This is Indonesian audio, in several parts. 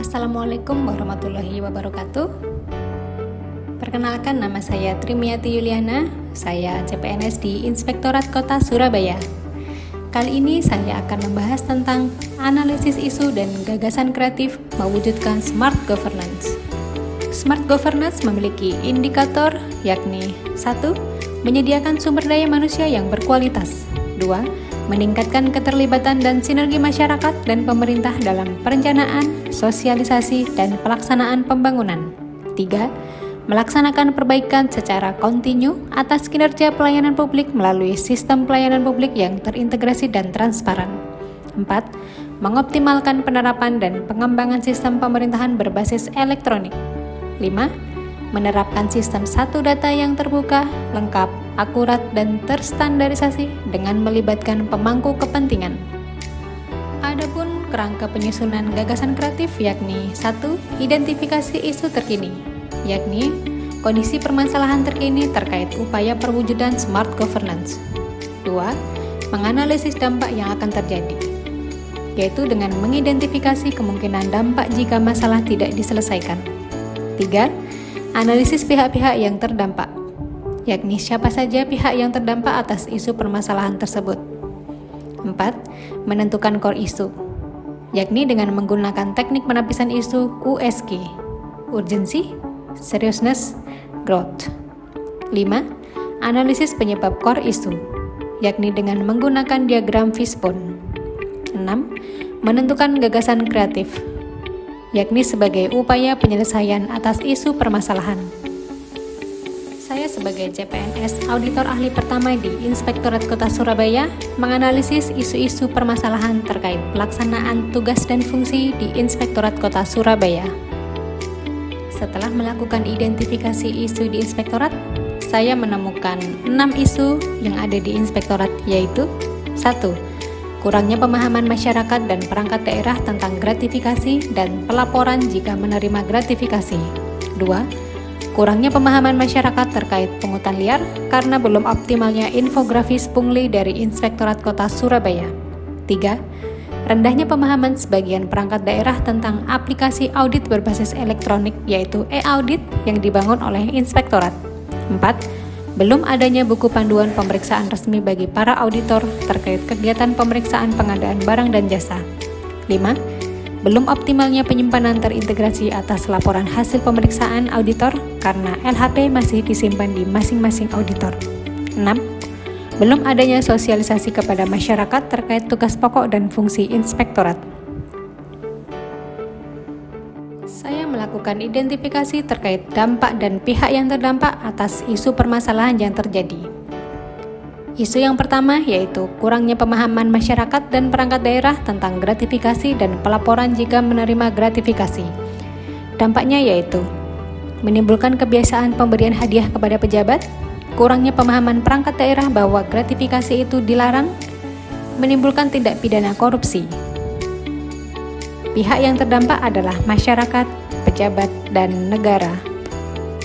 Assalamualaikum warahmatullahi wabarakatuh. Perkenalkan, nama saya Trimiati Yuliana. Saya CPNS di Inspektorat Kota Surabaya. Kali ini saya akan membahas tentang analisis isu dan gagasan kreatif mewujudkan smart governance. Smart governance memiliki indikator yakni 1. Menyediakan sumber daya manusia yang berkualitas. 2. Meningkatkan keterlibatan dan sinergi masyarakat dan pemerintah dalam perencanaan, sosialisasi, dan pelaksanaan pembangunan. 3. Melaksanakan perbaikan secara kontinu atas kinerja pelayanan publik melalui sistem pelayanan publik yang terintegrasi dan transparan. 4. Mengoptimalkan penerapan dan pengembangan sistem pemerintahan berbasis elektronik. 5. Menerapkan sistem satu data yang terbuka, lengkap, akurat, dan terstandarisasi dengan melibatkan pemangku kepentingan. Adapun kerangka penyusunan gagasan kreatif yakni 1. Identifikasi isu terkini, yakni kondisi permasalahan terkini terkait upaya perwujudan smart governance. 2. Menganalisis dampak yang akan terjadi, yaitu dengan mengidentifikasi kemungkinan dampak jika masalah tidak diselesaikan. 3. Analisis pihak-pihak yang terdampak, yakni siapa saja pihak yang terdampak atas isu permasalahan tersebut. 4. Menentukan core isu, yakni dengan menggunakan teknik penapisan isu USG, urgency, seriousness, growth. 5. Analisis penyebab core isu, yakni dengan menggunakan diagram fishbone. 6. Menentukan gagasan kreatif, yakni sebagai upaya penyelesaian atas isu permasalahan. Saya sebagai CPNS Auditor Ahli pertama di Inspektorat Kota Surabaya menganalisis isu-isu permasalahan terkait pelaksanaan tugas dan fungsi di Inspektorat Kota Surabaya. Setelah melakukan identifikasi isu di Inspektorat, saya menemukan 6 isu yang ada di Inspektorat, yaitu 1. Kurangnya pemahaman masyarakat dan perangkat daerah tentang gratifikasi dan pelaporan jika menerima gratifikasi. 2. Kurangnya pemahaman masyarakat terkait pungutan liar karena belum optimalnya infografis pungli dari Inspektorat Kota Surabaya. 3. Rendahnya pemahaman sebagian perangkat daerah tentang aplikasi audit berbasis elektronik, yaitu e-audit yang dibangun oleh Inspektorat. 4. Belum adanya buku panduan pemeriksaan resmi bagi para auditor terkait kegiatan pemeriksaan pengadaan barang dan jasa. 5. Belum optimalnya penyimpanan terintegrasi atas laporan hasil pemeriksaan auditor karena LHP masih disimpan di masing-masing auditor. 6. Belum adanya sosialisasi kepada masyarakat terkait tugas pokok dan fungsi inspektorat. Saya melakukan identifikasi terkait dampak dan pihak yang terdampak atas isu permasalahan yang terjadi. Isu yang pertama yaitu kurangnya pemahaman masyarakat dan perangkat daerah tentang gratifikasi dan pelaporan jika menerima gratifikasi. Dampaknya yaitu menimbulkan kebiasaan pemberian hadiah kepada pejabat, kurangnya pemahaman perangkat daerah bahwa gratifikasi itu dilarang, menimbulkan tindak pidana korupsi. Pihak yang terdampak adalah masyarakat, pejabat, dan negara.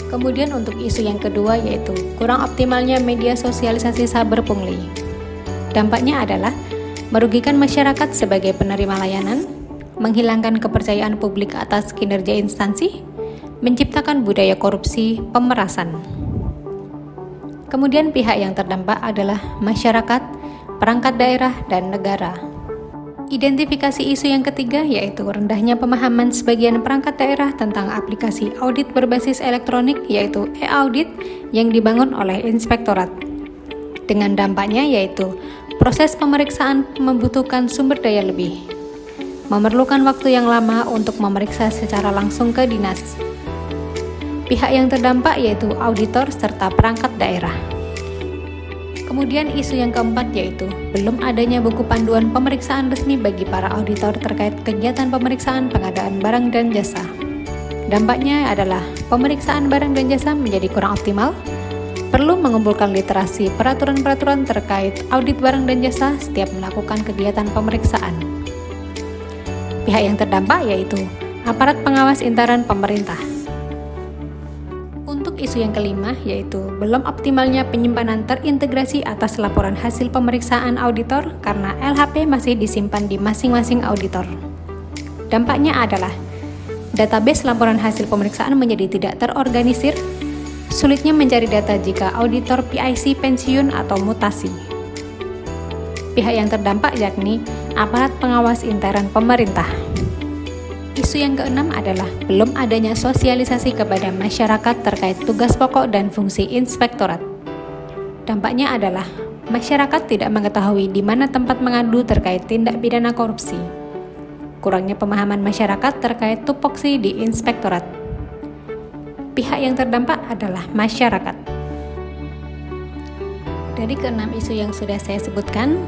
Kemudian untuk isu yang kedua yaitu kurang optimalnya media sosialisasi saber pungli. Dampaknya adalah merugikan masyarakat sebagai penerima layanan, menghilangkan kepercayaan publik atas kinerja instansi, menciptakan budaya korupsi, pemerasan. Kemudian pihak yang terdampak adalah masyarakat, perangkat daerah, dan negara. Identifikasi isu yang ketiga yaitu rendahnya pemahaman sebagian perangkat daerah tentang aplikasi audit berbasis elektronik, yaitu e-audit yang dibangun oleh Inspektorat. Dengan dampaknya yaitu proses pemeriksaan membutuhkan sumber daya lebih, memerlukan waktu yang lama untuk memeriksa secara langsung ke dinas. Pihak yang terdampak yaitu auditor serta perangkat daerah. Kemudian isu yang keempat yaitu belum adanya buku panduan pemeriksaan resmi bagi para auditor terkait kegiatan pemeriksaan pengadaan barang dan jasa. Dampaknya adalah pemeriksaan barang dan jasa menjadi kurang optimal, perlu mengumpulkan literasi peraturan-peraturan terkait audit barang dan jasa setiap melakukan kegiatan pemeriksaan. Pihak yang terdampak yaitu aparat pengawas intern pemerintah. Untuk isu yang kelima yaitu belum optimalnya penyimpanan terintegrasi atas laporan hasil pemeriksaan auditor karena LHP masih disimpan di masing-masing auditor. Dampaknya adalah database laporan hasil pemeriksaan menjadi tidak terorganisir, sulitnya mencari data jika auditor PIC pensiun atau mutasi. Pihak yang terdampak yakni aparat pengawas intern pemerintah. Isu yang keenam adalah belum adanya sosialisasi kepada masyarakat terkait tugas pokok dan fungsi inspektorat. Dampaknya adalah masyarakat tidak mengetahui di mana tempat mengadu terkait tindak pidana korupsi. Kurangnya pemahaman masyarakat terkait tupoksi di inspektorat. Pihak yang terdampak adalah masyarakat. Dari keenam isu yang sudah saya sebutkan,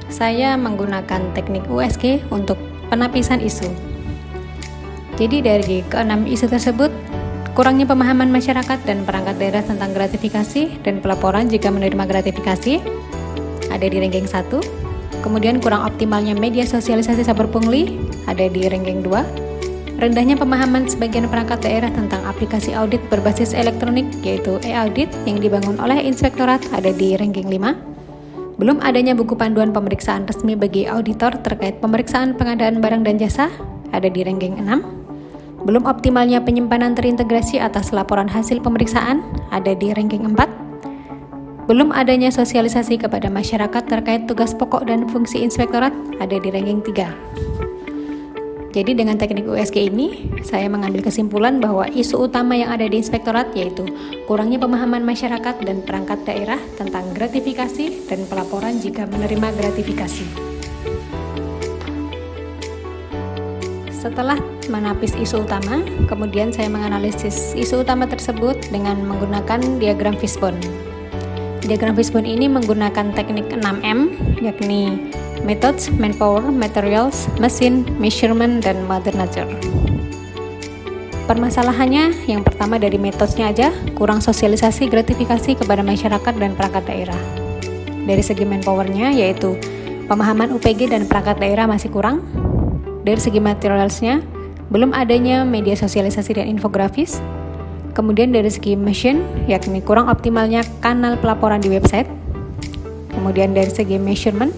saya menggunakan teknik USG untuk penapisan isu. Jadi dari keenam isu tersebut, kurangnya pemahaman masyarakat dan perangkat daerah tentang gratifikasi dan pelaporan jika menerima gratifikasi ada di ranking 1. Kemudian kurang optimalnya media sosialisasi saber pungli ada di ranking 2. Rendahnya pemahaman sebagian perangkat daerah tentang aplikasi audit berbasis elektronik yaitu e-audit yang dibangun oleh inspektorat ada di ranking 5. Belum adanya buku panduan pemeriksaan resmi bagi auditor terkait pemeriksaan pengadaan barang dan jasa ada di ranking 6. Belum optimalnya penyimpanan terintegrasi atas laporan hasil pemeriksaan ada di ranking 4. Belum adanya sosialisasi kepada masyarakat terkait tugas pokok dan fungsi inspektorat ada di ranking 3. Jadi dengan teknik USG ini, saya mengambil kesimpulan bahwa isu utama yang ada di inspektorat yaitu kurangnya pemahaman masyarakat dan perangkat daerah tentang gratifikasi dan pelaporan jika menerima gratifikasi. Setelah menapis isu utama, kemudian saya menganalisis isu utama tersebut dengan menggunakan diagram fishbone. Diagram fishbone ini menggunakan teknik 6M, yakni Methods, Manpower, Materials, Mesin, Measurement, dan Mother Nature. Permasalahannya, yang pertama dari metodenya aja, kurang sosialisasi gratifikasi kepada masyarakat dan perangkat daerah. Dari segi manpowernya, yaitu pemahaman UPG dan perangkat daerah masih kurang. Dari segi materialsnya, belum adanya media sosialisasi dan infografis. Kemudian dari segi machine, yakni kurang optimalnya kanal pelaporan di website. Kemudian dari segi measurement,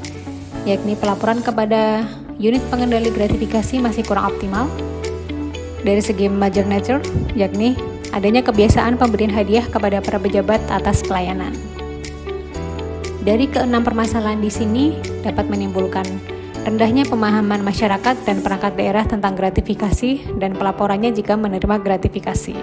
yakni pelaporan kepada unit pengendali gratifikasi masih kurang optimal. Dari segi major nature, yakni adanya kebiasaan pemberian hadiah kepada para pejabat atas pelayanan. Dari keenam permasalahan di sini dapat menimbulkan rendahnya pemahaman masyarakat dan perangkat daerah tentang gratifikasi dan pelaporannya jika menerima gratifikasi.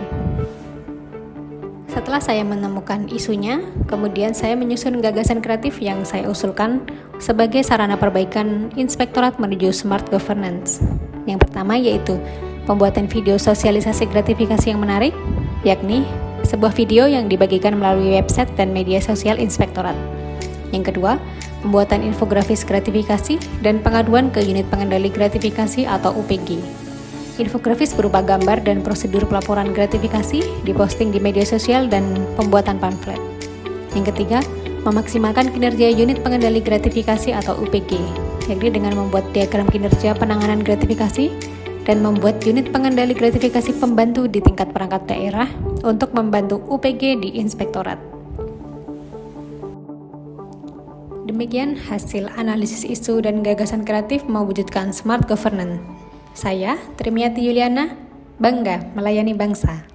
Setelah saya menemukan isunya, kemudian saya menyusun gagasan kreatif yang saya usulkan sebagai sarana perbaikan inspektorat menuju smart governance. Yang pertama yaitu pembuatan video sosialisasi gratifikasi yang menarik, yakni sebuah video yang dibagikan melalui website dan media sosial inspektorat. Yang kedua, pembuatan infografis gratifikasi dan pengaduan ke unit pengendali gratifikasi atau UPG. Infografis berupa gambar dan prosedur pelaporan gratifikasi diposting di media sosial dan pembuatan pamflet. Yang ketiga, memaksimalkan kinerja unit pengendali gratifikasi atau UPG, yakni dengan membuat diagram kinerja penanganan gratifikasi dan membuat unit pengendali gratifikasi pembantu di tingkat perangkat daerah untuk membantu UPG di inspektorat. Demikian hasil analisis isu dan gagasan kreatif mewujudkan smart governance. Saya, Trimiati Yuliana, bangga melayani bangsa.